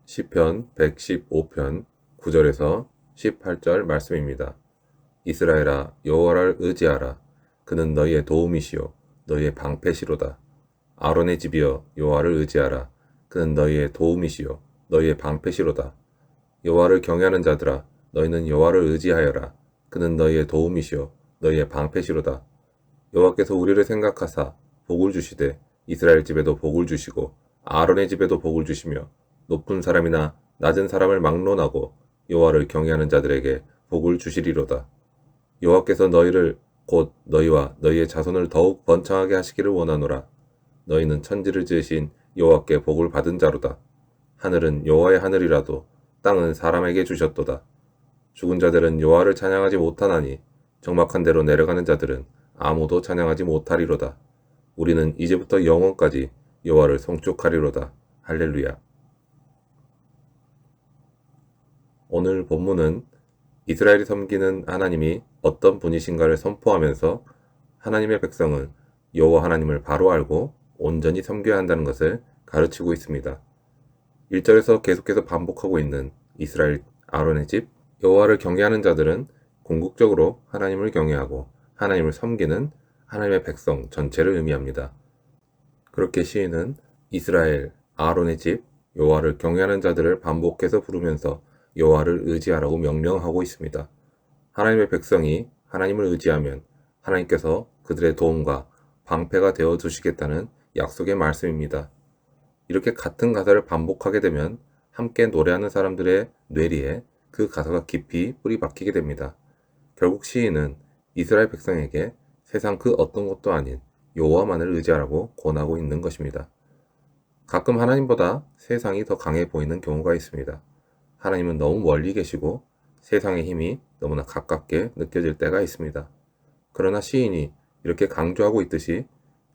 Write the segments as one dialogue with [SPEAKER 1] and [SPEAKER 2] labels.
[SPEAKER 1] 시편 115편 9절에서 18절 말씀입니다. 이스라엘아 여호와를 의지하라. 그는 너희의 도움이시요 너희의 방패시로다. 아론의 집이여 여호와를 의지하라. 그는 너희의 도움이시요 너희의 방패시로다. 여호와를 경외하는 자들아 너희는 여호와를 의지하여라. 그는 너희의 도움이시요 너희의 방패시로다. 여호와께서 우리를 생각하사 복을 주시되 이스라엘 집에도 복을 주시고 아론의 집에도 복을 주시며 높은 사람이나 낮은 사람을 막론하고 여호와를 경외하는 자들에게 복을 주시리로다. 여호와께서 너희를 곧 너희와 너희의 자손을 더욱 번창하게 하시기를 원하노라. 너희는 천지를 지으신 여호와께 복을 받은 자로다. 하늘은 여호와의 하늘이라도 땅은 사람에게 주셨도다. 죽은 자들은 여호와를 찬양하지 못하나니 적막한 데로 내려가는 자들은 아무도 찬양하지 못하리로다. 우리는 이제부터 영원까지 여호와를 송축하리로다. 할렐루야. 오늘 본문은 이스라엘이 섬기는 하나님이 어떤 분이신가를 선포하면서 하나님의 백성은 여호와 하나님을 바로 알고 온전히 섬겨야 한다는 것을 가르치고 있습니다. 1절에서 계속해서 반복하고 있는 이스라엘 아론의 집, 여호와를 경외하는 자들은 궁극적으로 하나님을 경외하고 하나님을 섬기는 하나님의 백성 전체를 의미합니다. 그렇게 시인은 이스라엘 아론의 집, 여호와를 경외하는 자들을 반복해서 부르면서 여호와를 의지하라고 명령하고 있습니다. 하나님의 백성이 하나님을 의지하면 하나님께서 그들의 도움과 방패가 되어 주시겠다는 약속의 말씀입니다. 이렇게 같은 가사를 반복하게 되면 함께 노래하는 사람들의 뇌리에 그 가사가 깊이 뿌리 박히게 됩니다. 결국 시인은 이스라엘 백성에게 세상 그 어떤 것도 아닌 여호와만을 의지하라고 권하고 있는 것입니다. 가끔 하나님보다 세상이 더 강해 보이는 경우가 있습니다. 하나님은 너무 멀리 계시고 세상의 힘이 너무나 가깝게 느껴질 때가 있습니다. 그러나 시인이 이렇게 강조하고 있듯이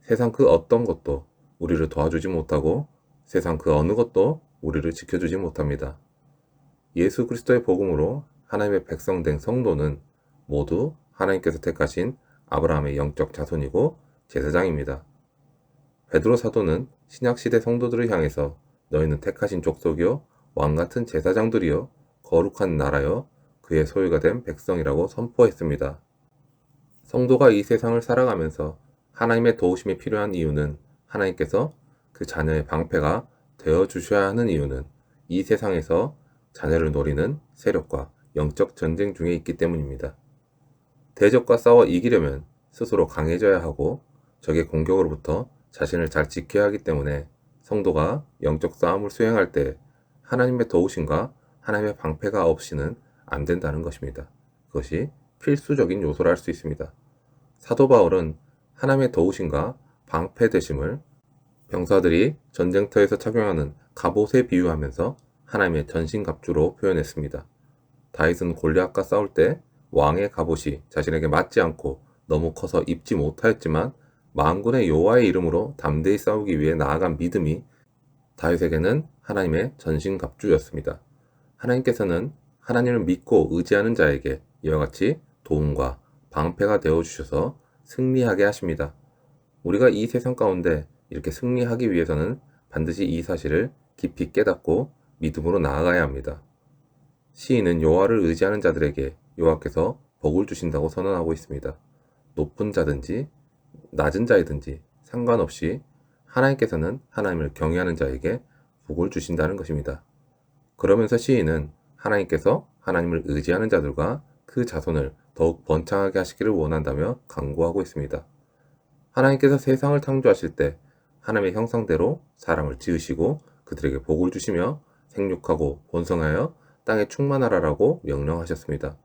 [SPEAKER 1] 세상 그 어떤 것도 우리를 도와주지 못하고 세상 그 어느 것도 우리를 지켜주지 못합니다. 예수 그리스도의 복음으로 하나님의 백성 된 성도는 모두 하나님께서 택하신 아브라함의 영적 자손이고 제사장입니다. 베드로 사도는 신약시대 성도들을 향해서 너희는 택하신 족속이요 왕같은 제사장들이요 거룩한 나라요 그의 소유가 된 백성이라고 선포했습니다. 성도가 이 세상을 살아가면서 하나님의 도우심이 필요한 이유는 하나님께서 그 자녀의 방패가 되어주셔야 하는 이유는 이 세상에서 자녀를 노리는 세력과 영적 전쟁 중에 있기 때문입니다. 대적과 싸워 이기려면 스스로 강해져야 하고 적의 공격으로부터 자신을 잘 지켜야 하기 때문에 성도가 영적 싸움을 수행할 때 하나님의 도우심과 하나님의 방패가 없이는 안 된다는 것입니다. 그것이 필수적인 요소라 할 수 있습니다. 사도 바울은 하나님의 도우심과 방패 되심을 병사들이 전쟁터에서 착용하는 갑옷에 비유하면서 하나님의 전신갑주로 표현했습니다. 다윗은 골리앗과 싸울 때 왕의 갑옷이 자신에게 맞지 않고 너무 커서 입지 못하였지만 만군의 여호와의 이름으로 담대히 싸우기 위해 나아간 믿음이 다윗에게는 하나님의 전신갑주였습니다. 하나님께서는 하나님을 믿고 의지하는 자에게 이와 같이 도움과 방패가 되어주셔서 승리하게 하십니다. 우리가 이 세상 가운데 이렇게 승리하기 위해서는 반드시 이 사실을 깊이 깨닫고 믿음으로 나아가야 합니다. 시인은 여호와를 의지하는 자들에게 여호와께서 복을 주신다고 선언하고 있습니다. 높은 자든지 낮은 자이든지 상관없이 하나님께서는 하나님을 경외하는 자에게 복을 주신다는 것입니다. 그러면서 시인은 하나님께서 하나님을 의지하는 자들과 그 자손을 더욱 번창하게 하시기를 원한다며 강구하고 있습니다. 하나님께서 세상을 창조하실 때 하나님의 형상대로 사람을 지으시고 그들에게 복을 주시며 생육하고 번성하여 땅에 충만하라라고 명령하셨습니다.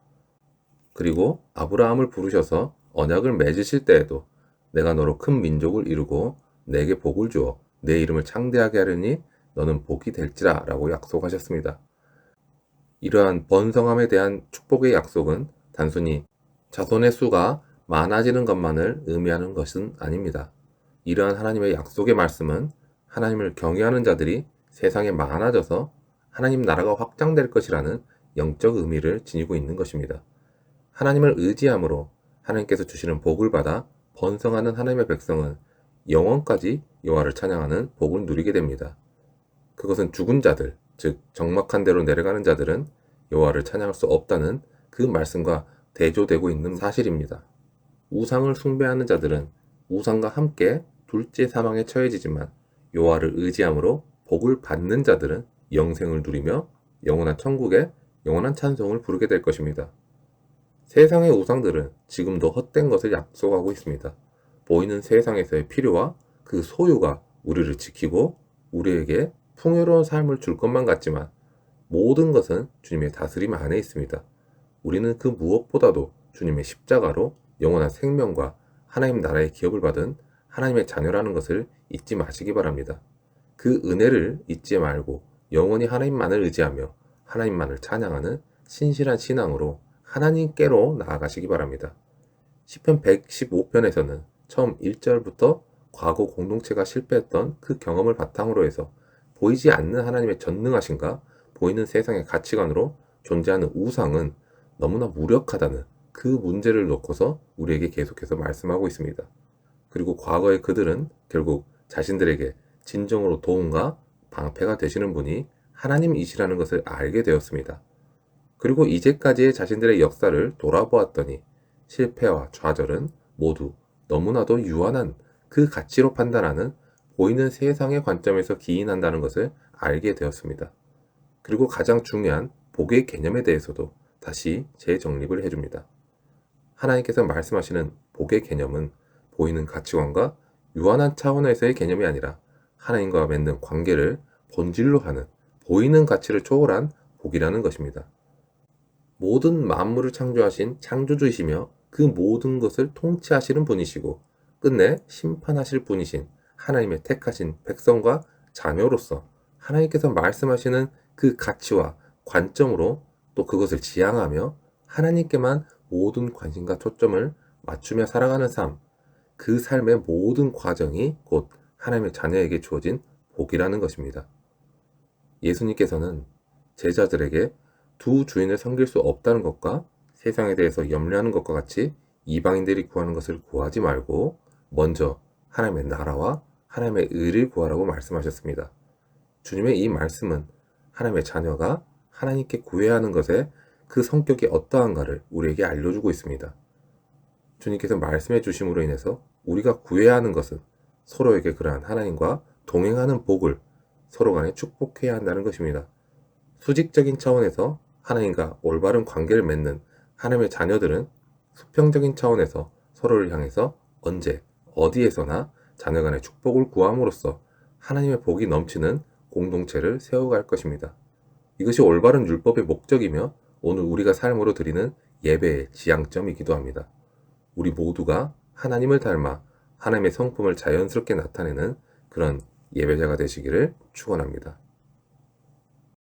[SPEAKER 1] 그리고 아브라함을 부르셔서 언약을 맺으실 때에도 내가 너로 큰 민족을 이루고 내게 복을 주어 내 이름을 창대하게 하려니 너는 복이 될지라 라고 약속하셨습니다. 이러한 번성함에 대한 축복의 약속은 단순히 자손의 수가 많아지는 것만을 의미하는 것은 아닙니다. 이러한 하나님의 약속의 말씀은 하나님을 경외하는 자들이 세상에 많아져서 하나님 나라가 확장될 것이라는 영적 의미를 지니고 있는 것입니다. 하나님을 의지함으로 하나님께서 주시는 복을 받아 번성하는 하나님의 백성은 영원까지 여호와를 찬양하는 복을 누리게 됩니다. 그것은 죽은 자들, 즉 적막한 대로 내려가는 자들은 여호와를 찬양할 수 없다는 그 말씀과 대조되고 있는 사실입니다. 우상을 숭배하는 자들은 우상과 함께 둘째 사망에 처해지지만 여호와를 의지함으로 복을 받는 자들은 영생을 누리며 영원한 천국에 영원한 찬송을 부르게 될 것입니다. 세상의 우상들은 지금도 헛된 것을 약속하고 있습니다. 보이는 세상에서의 필요와 그 소유가 우리를 지키고 우리에게 풍요로운 삶을 줄 것만 같지만 모든 것은 주님의 다스림 안에 있습니다. 우리는 그 무엇보다도 주님의 십자가로 영원한 생명과 하나님 나라의 기업을 받은 하나님의 자녀라는 것을 잊지 마시기 바랍니다. 그 은혜를 잊지 말고 영원히 하나님만을 의지하며 하나님만을 찬양하는 신실한 신앙으로 하나님께로 나아가시기 바랍니다. 시편 115편에서는 처음 1절부터 과거 공동체가 실패했던 그 경험을 바탕으로 해서 보이지 않는 하나님의 전능하신가 보이는 세상의 가치관으로 존재하는 우상은 너무나 무력하다는 그 문제를 놓고서 우리에게 계속해서 말씀하고 있습니다. 그리고 과거의 그들은 결국 자신들에게 진정으로 도움과 방패가 되시는 분이 하나님이시라는 것을 알게 되었습니다. 그리고 이제까지의 자신들의 역사를 돌아보았더니 실패와 좌절은 모두 너무나도 유한한 그 가치로 판단하는 보이는 세상의 관점에서 기인한다는 것을 알게 되었습니다. 그리고 가장 중요한 복의 개념에 대해서도 다시 재정립을 해줍니다. 하나님께서 말씀하시는 복의 개념은 보이는 가치관과 유한한 차원에서의 개념이 아니라 하나님과 맺는 관계를 본질로 하는 보이는 가치를 초월한 복이라는 것입니다. 모든 만물을 창조하신 창조주이시며 그 모든 것을 통치하시는 분이시고 끝내 심판하실 분이신 하나님의 택하신 백성과 자녀로서 하나님께서 말씀하시는 그 가치와 관점으로 또 그것을 지향하며 하나님께만 모든 관심과 초점을 맞추며 살아가는 삶, 그 삶의 모든 과정이 곧 하나님의 자녀에게 주어진 복이라는 것입니다. 예수님께서는 제자들에게 두 주인을 섬길 수 없다는 것과 세상에 대해서 염려하는 것과 같이 이방인들이 구하는 것을 구하지 말고 먼저 하나님의 나라와 하나님의 의를 구하라고 말씀하셨습니다. 주님의 이 말씀은 하나님의 자녀가 하나님께 구해야 하는 것에 그 성격이 어떠한가를 우리에게 알려주고 있습니다. 주님께서 말씀해 주심으로 인해서 우리가 구해야 하는 것은 서로에게 그러한 하나님과 동행하는 복을 서로 간에 축복해야 한다는 것입니다. 수직적인 차원에서 하나님과 올바른 관계를 맺는 하나님의 자녀들은 수평적인 차원에서 서로를 향해서 언제 어디에서나 자녀 간의 축복을 구함으로써 하나님의 복이 넘치는 공동체를 세워갈 것입니다. 이것이 올바른 율법의 목적이며 오늘 우리가 삶으로 드리는 예배의 지향점이기도 합니다. 우리 모두가 하나님을 닮아 하나님의 성품을 자연스럽게 나타내는 그런 예배자가 되시기를 축원합니다.